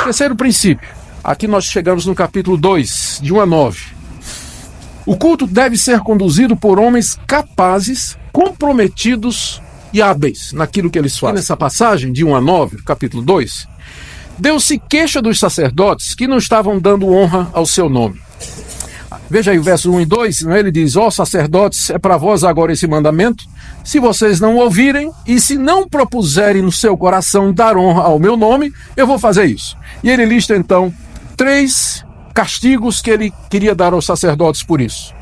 Terceiro princípio. Aqui nós chegamos no capítulo 2, de 1 a 9. O culto deve ser conduzido por homens capazes, comprometidos e hábeis naquilo que eles fazem. E nessa passagem, de 1 a 9, capítulo 2, Deus se queixa dos sacerdotes que não estavam dando honra ao seu nome. Veja aí o verso 1 e 2, né? Ele diz: ó sacerdotes, é para vós agora esse mandamento, se vocês não ouvirem e se não propuserem no seu coração dar honra ao meu nome, eu vou fazer isso. E ele lista então 3 castigos que ele queria dar aos sacerdotes por isso.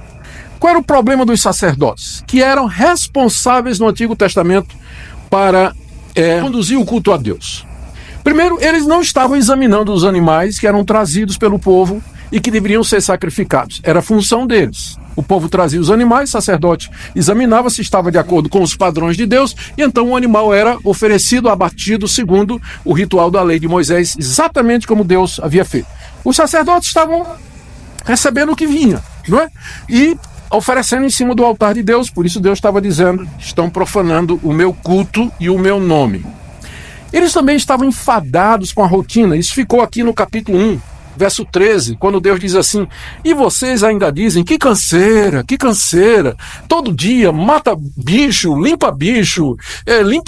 Qual era o problema dos sacerdotes? Que eram responsáveis no Antigo Testamento para conduzir o culto a Deus. Primeiro, eles não estavam examinando os animais que eram trazidos pelo povo e que deveriam ser sacrificados. Era a função deles. O povo trazia os animais, o sacerdote examinava se estava de acordo com os padrões de Deus, e então o animal era oferecido, abatido, segundo o ritual da lei de Moisés, exatamente como Deus havia feito. Os sacerdotes estavam recebendo o que vinha, não é? E oferecendo em cima do altar de Deus. Por isso Deus estava dizendo: estão profanando o meu culto e o meu nome. Eles também estavam enfadados com a rotina. Isso ficou aqui no capítulo 1, verso 13, quando Deus diz assim: e vocês ainda dizem, que canseira, todo dia mata bicho, limpa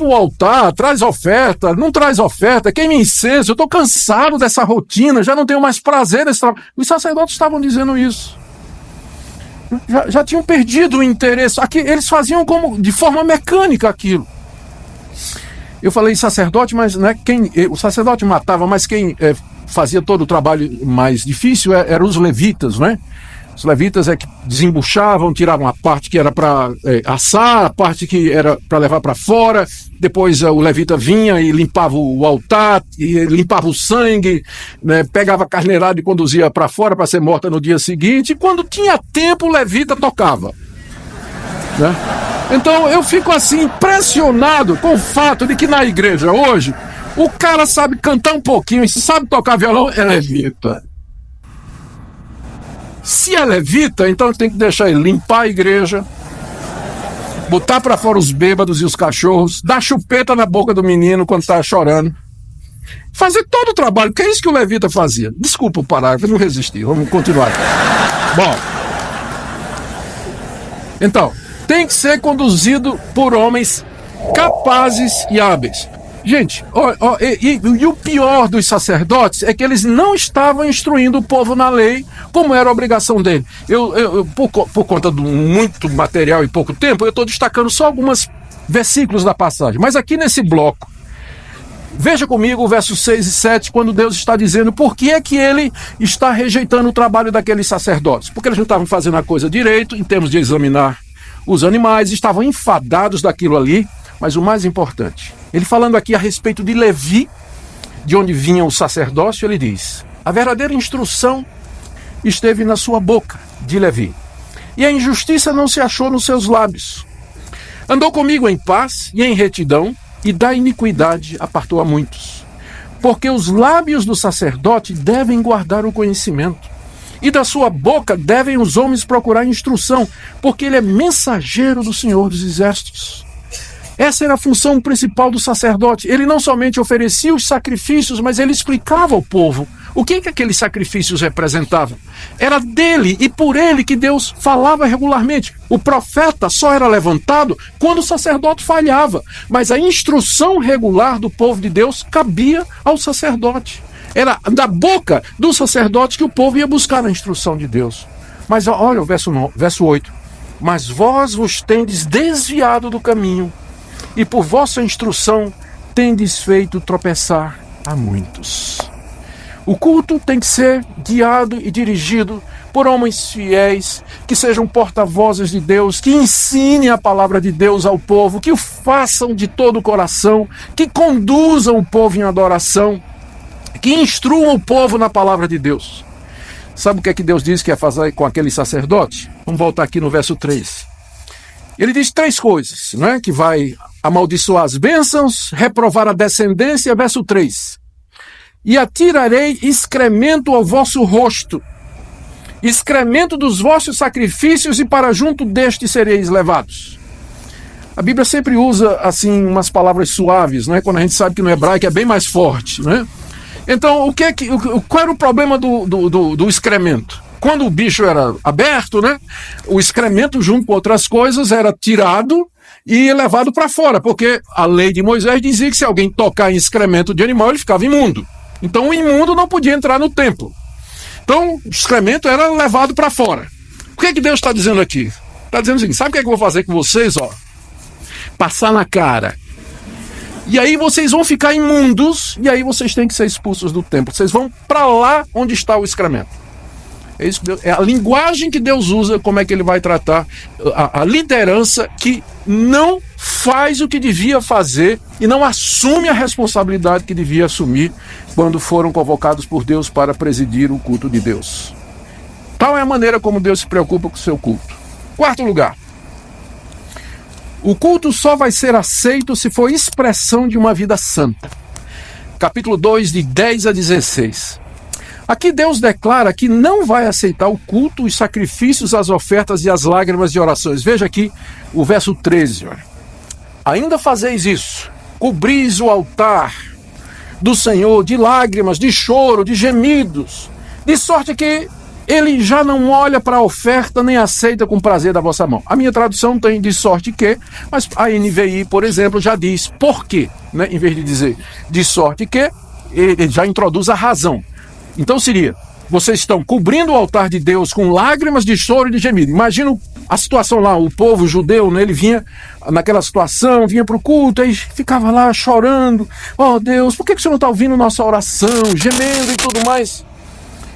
o altar, traz oferta, não traz oferta, queima incenso, eu estou cansado dessa rotina, já não tenho mais prazer nesse trabalho. Os sacerdotes estavam dizendo isso. Já tinham perdido o interesse. Aqui, eles faziam de forma mecânica aquilo. Eu falei sacerdote, mas né, o sacerdote matava, mas quem fazia todo o trabalho mais difícil eram os levitas, né? Os levitas que desembuchavam, tiravam a parte que era para assar, a parte que era para levar para fora. Depois o levita vinha e limpava o altar, e limpava o sangue, né? Pegava a carneirada e conduzia para fora para ser morta no dia seguinte. E quando tinha tempo, o levita tocava, né? Então eu fico assim impressionado com o fato de que na igreja hoje o cara sabe cantar um pouquinho e se sabe tocar violão, é levita. Se é levita, então tem que deixar ele limpar a igreja, botar para fora os bêbados e os cachorros, dar chupeta na boca do menino quando tá chorando, fazer todo o trabalho, porque é isso que o levita fazia. Desculpa o parágrafo, eu não resisti, vamos continuar. Bom, então, tem que ser conduzido por homens capazes e hábeis. Gente, e o pior dos sacerdotes é que eles não estavam instruindo o povo na lei como era a obrigação dele. Por conta de muito material e pouco tempo, eu estou destacando só alguns versículos da passagem. Mas aqui nesse bloco, veja comigo o verso 6 e 7, quando Deus está dizendo por que é que ele está rejeitando o trabalho daqueles sacerdotes. Porque eles não estavam fazendo a coisa direito, em termos de examinar os animais, estavam enfadados daquilo ali. Mas o mais importante, ele falando aqui a respeito de Levi, de onde vinha o sacerdócio, ele diz: a verdadeira instrução esteve na sua boca, de Levi, e a injustiça não se achou nos seus lábios. Andou comigo em paz e em retidão, e da iniquidade apartou a muitos. Porque os lábios do sacerdote devem guardar o conhecimento, e da sua boca devem os homens procurar instrução, porque ele é mensageiro do Senhor dos Exércitos. Essa era a função principal do sacerdote. Ele não somente oferecia os sacrifícios, mas ele explicava ao povo o que aqueles sacrifícios representavam. Era dele e por ele que Deus falava regularmente. O profeta só era levantado quando o sacerdote falhava, mas a instrução regular do povo de Deus cabia ao sacerdote. Era da boca do sacerdote que o povo ia buscar a instrução de Deus. Mas olha o verso 8. Mas vós vos tendes desviado do caminho, e por vossa instrução tendes feito tropeçar a muitos. O culto tem que ser guiado e dirigido por homens fiéis, que sejam porta-vozes de Deus, que ensinem a palavra de Deus ao povo, que o façam de todo o coração, que conduzam o povo em adoração, que instruam o povo na palavra de Deus. Sabe o que é que Deus diz que ia fazer com aquele sacerdote? Vamos voltar aqui no verso 3. Ele diz 3 coisas, né? Que vai amaldiçoar as bênçãos, reprovar a descendência, verso 3. E atirarei excremento ao vosso rosto, excremento dos vossos sacrifícios, e para junto deste sereis levados. A Bíblia sempre usa assim umas palavras suaves, né? Quando a gente sabe que no hebraico é bem mais forte, né? Então, qual era o problema do excremento? Quando o bicho era aberto, né, o excremento, junto com outras coisas, era tirado e levado para fora, porque a lei de Moisés dizia que se alguém tocar em excremento de animal, ele ficava imundo. Então, o imundo não podia entrar no templo. Então, o excremento era levado para fora. O que Deus está dizendo aqui? Está dizendo o seguinte: sabe o que eu vou fazer com vocês? Passar na cara. E aí vocês vão ficar imundos, e aí vocês têm que ser expulsos do templo. Vocês vão para lá onde está o excremento. É isso que Deus, é a linguagem que Deus usa, como é que ele vai tratar a liderança que não faz o que devia fazer e não assume a responsabilidade que devia assumir quando foram convocados por Deus para presidir o culto de Deus. Tal é a maneira como Deus se preocupa com o seu culto. Quarto lugar. O culto só vai ser aceito se for expressão de uma vida santa. Capítulo 2, de 10 a 16. Aqui Deus declara que não vai aceitar o culto, os sacrifícios, as ofertas e as lágrimas de orações. Veja aqui o verso 13. Olha. Ainda fazeis isso, cobris o altar do Senhor de lágrimas, de choro, de gemidos, de sorte que ele já não olha para a oferta nem aceita com prazer da vossa mão. A minha tradução tem de sorte que, mas a NVI, por exemplo, já diz por quê, né? Em vez de dizer de sorte que, ele já introduz a razão. Então seria: vocês estão cobrindo o altar de Deus com lágrimas de choro e de gemido. Imagina a situação lá, o povo judeu, né, ele vinha naquela situação, vinha para o culto, aí ficava lá chorando: ó Deus, por que o Senhor não está ouvindo nossa oração, gemendo e tudo mais?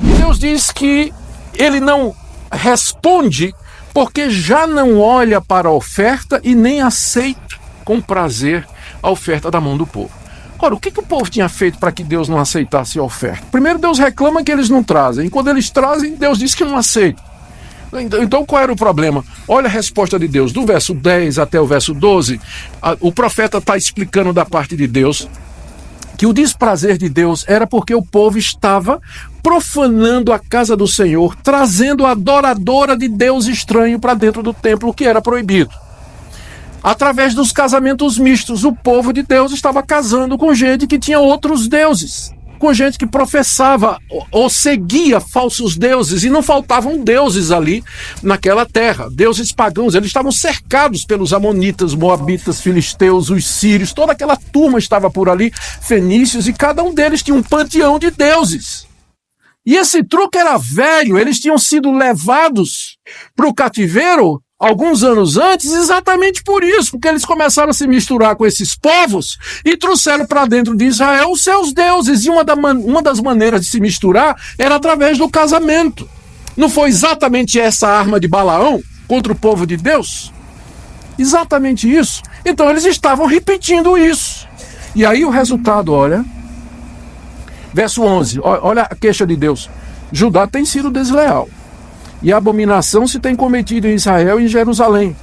E Deus diz que ele não responde porque já não olha para a oferta e nem aceita com prazer a oferta da mão do povo. Ora, o que o povo tinha feito para que Deus não aceitasse a oferta? Primeiro, Deus reclama que eles não trazem. E quando eles trazem, Deus diz que não aceita. Então, qual era o problema? Olha a resposta de Deus. Do verso 10 até o verso 12, o profeta está explicando da parte de Deus que o desprazer de Deus era porque o povo estava profanando a casa do Senhor, trazendo a adoradora de Deus estranho para dentro do templo, o que era proibido. Através dos casamentos mistos, o povo de Deus estava casando com gente que tinha outros deuses, com gente que professava ou seguia falsos deuses, e não faltavam deuses ali naquela terra, deuses pagãos. Eles estavam cercados pelos amonitas, moabitas, filisteus, os sírios, toda aquela turma estava por ali, fenícios, e cada um deles tinha um panteão de deuses. E esse truque era velho, eles tinham sido levados para o cativeiro alguns anos antes, exatamente por isso, porque eles começaram a se misturar com esses povos e trouxeram para dentro de Israel os seus deuses, e uma das maneiras de se misturar era através do casamento. Não foi exatamente essa arma de Balaão contra o povo de Deus? Exatamente isso. Então eles estavam repetindo isso. E aí o resultado, olha, verso 11, olha a queixa de Deus: Judá tem sido desleal, e a abominação se tem cometido em Israel e em Jerusalém,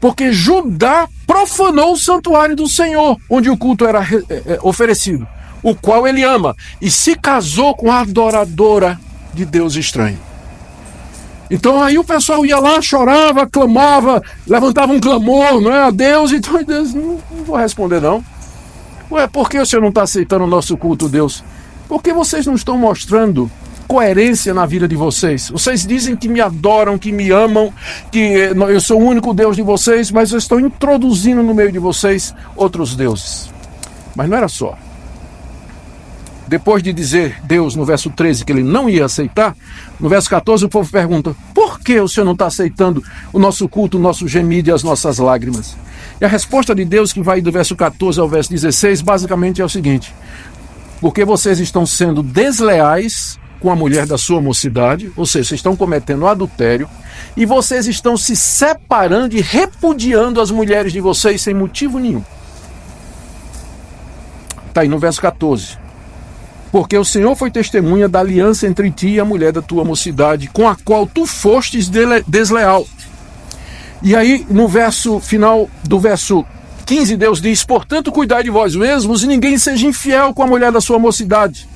porque Judá profanou o santuário do Senhor, onde o culto era oferecido, o qual ele ama, e se casou com a adoradora de Deus estranho. Então aí o pessoal ia lá, chorava, clamava, levantava um clamor, não é, a Deus, e então Deus: não vou responder não. Ué, por que o Senhor não está aceitando o nosso culto, Deus? Porque vocês não estão mostrando coerência na vida de vocês. Vocês dizem que me adoram, que me amam, que eu sou o único Deus de vocês, mas eu estou introduzindo no meio de vocês outros deuses. Mas não era só. Depois de dizer Deus no verso 13 que ele não ia aceitar, no verso 14 o povo pergunta: por que o Senhor não está aceitando o nosso culto, o nosso gemido e as nossas lágrimas? E a resposta de Deus, que vai do verso 14 ao verso 16, basicamente é o seguinte: porque vocês estão sendo desleais com a mulher da sua mocidade, ou seja, vocês estão cometendo adultério, e vocês estão se separando e repudiando as mulheres de vocês sem motivo nenhum. Está aí no verso 14. Porque o Senhor foi testemunha da aliança entre ti e a mulher da tua mocidade, com a qual tu fostes desleal. E aí, no verso final do verso 15, Deus diz: portanto, cuidai de vós mesmos e ninguém seja infiel com a mulher da sua mocidade.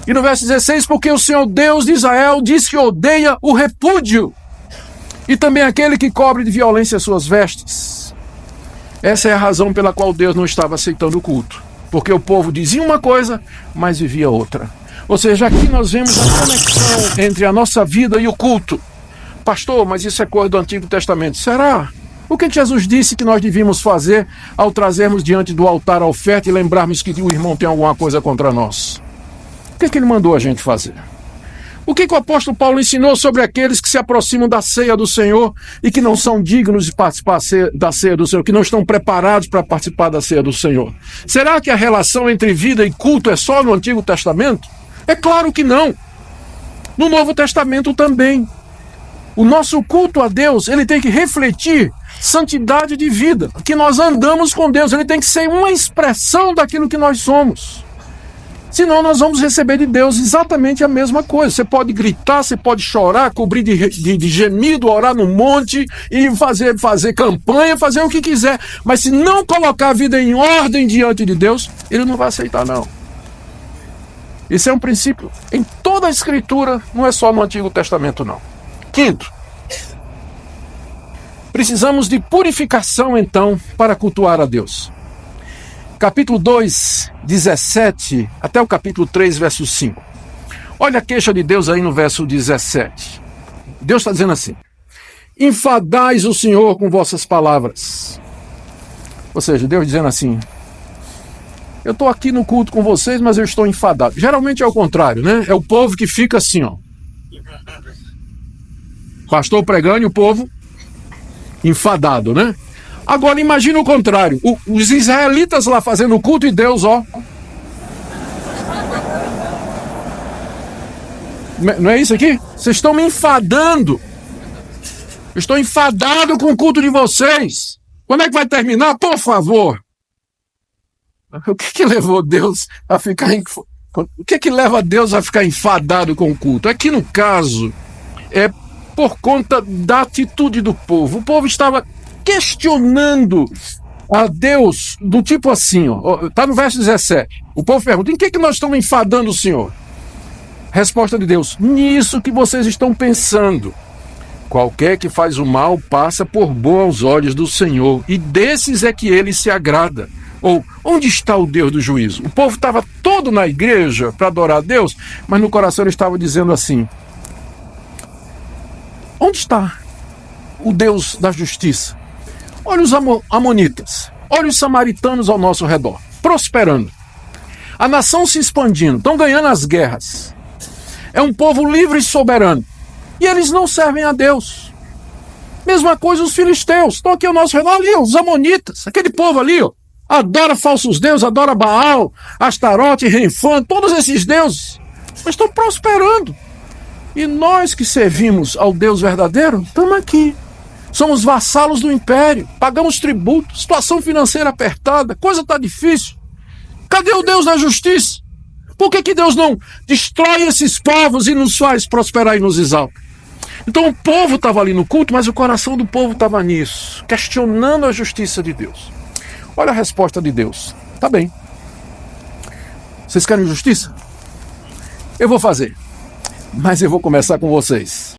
E no verso 16, porque o Senhor Deus de Israel diz que odeia o repúdio, e também aquele que cobre de violência as suas vestes. Essa é a razão pela qual Deus não estava aceitando o culto. Porque o povo dizia uma coisa, mas vivia outra. Ou seja, aqui nós vemos a conexão entre a nossa vida e o culto. Pastor, mas isso é coisa do Antigo Testamento. Será? O que Jesus disse que nós devíamos fazer ao trazermos diante do altar a oferta e lembrarmos que o irmão tem alguma coisa contra nós? O que ele mandou a gente fazer? O que o apóstolo Paulo ensinou sobre aqueles que se aproximam da ceia do Senhor e que não são dignos de participar da ceia do Senhor, que não estão preparados para participar da ceia do Senhor? Será que a relação entre vida e culto é só no Antigo Testamento? É claro que não. No Novo Testamento também. O nosso culto a Deus, ele tem que refletir santidade de vida, que nós andamos com Deus, ele tem que ser uma expressão daquilo que nós somos. Senão nós vamos receber de Deus exatamente a mesma coisa. Você pode gritar, você pode chorar, cobrir de gemido, orar no monte e fazer campanha, fazer o que quiser. Mas se não colocar a vida em ordem diante de Deus, ele não vai aceitar não. Esse é um princípio em toda a Escritura, não é só no Antigo Testamento não. Quinto, precisamos de purificação então para cultuar a Deus. Capítulo 2, 17, até o capítulo 3, verso 5. Olha a queixa de Deus aí no verso 17. Deus está dizendo assim: enfadais o Senhor com vossas palavras. Ou seja, Deus dizendo assim: eu estou aqui no culto com vocês, mas eu estou enfadado. Geralmente é o contrário, né? É o povo que fica assim, ó. Pastor pregando e o povo enfadado, né? Agora imagina o contrário, os israelitas lá fazendo o culto e Deus, ó. Não é isso aqui? Vocês estão me enfadando. Eu estou enfadado com o culto de vocês. Quando é que vai terminar? Por favor. O que levou Deus a ficar... O que leva Deus a ficar enfadado com o culto? Aqui no caso, é por conta da atitude do povo. O povo estava questionando a Deus do tipo assim, ó, está no verso 17. O povo pergunta: em que nós estamos enfadando o Senhor? Resposta de Deus: nisso que vocês estão pensando. Qualquer que faz o mal passa por bom aos olhos do Senhor, e desses é que ele se agrada. Ou, onde está o Deus do juízo? O povo estava todo na igreja para adorar a Deus, mas no coração ele estava dizendo assim: onde está o Deus da justiça? Olha os amonitas, olha os samaritanos ao nosso redor, prosperando. A nação se expandindo, estão ganhando as guerras. É um povo livre e soberano. E eles não servem a Deus. Mesma coisa os filisteus, estão aqui ao nosso redor, ali, os amonitas, aquele povo ali, ó, adora falsos deuses, adora Baal, Astarote, Renfã, todos esses deuses, mas estão prosperando. E nós que servimos ao Deus verdadeiro, estamos aqui. Somos vassalos do império, pagamos tributo, situação financeira apertada, coisa está difícil. Cadê o Deus da justiça? Por que Deus não destrói esses povos e nos faz prosperar e nos exalta? Então o povo estava ali no culto, mas o coração do povo estava nisso, questionando a justiça de Deus. Olha a resposta de Deus: tá bem, vocês querem justiça? Eu vou fazer, mas eu vou começar com vocês.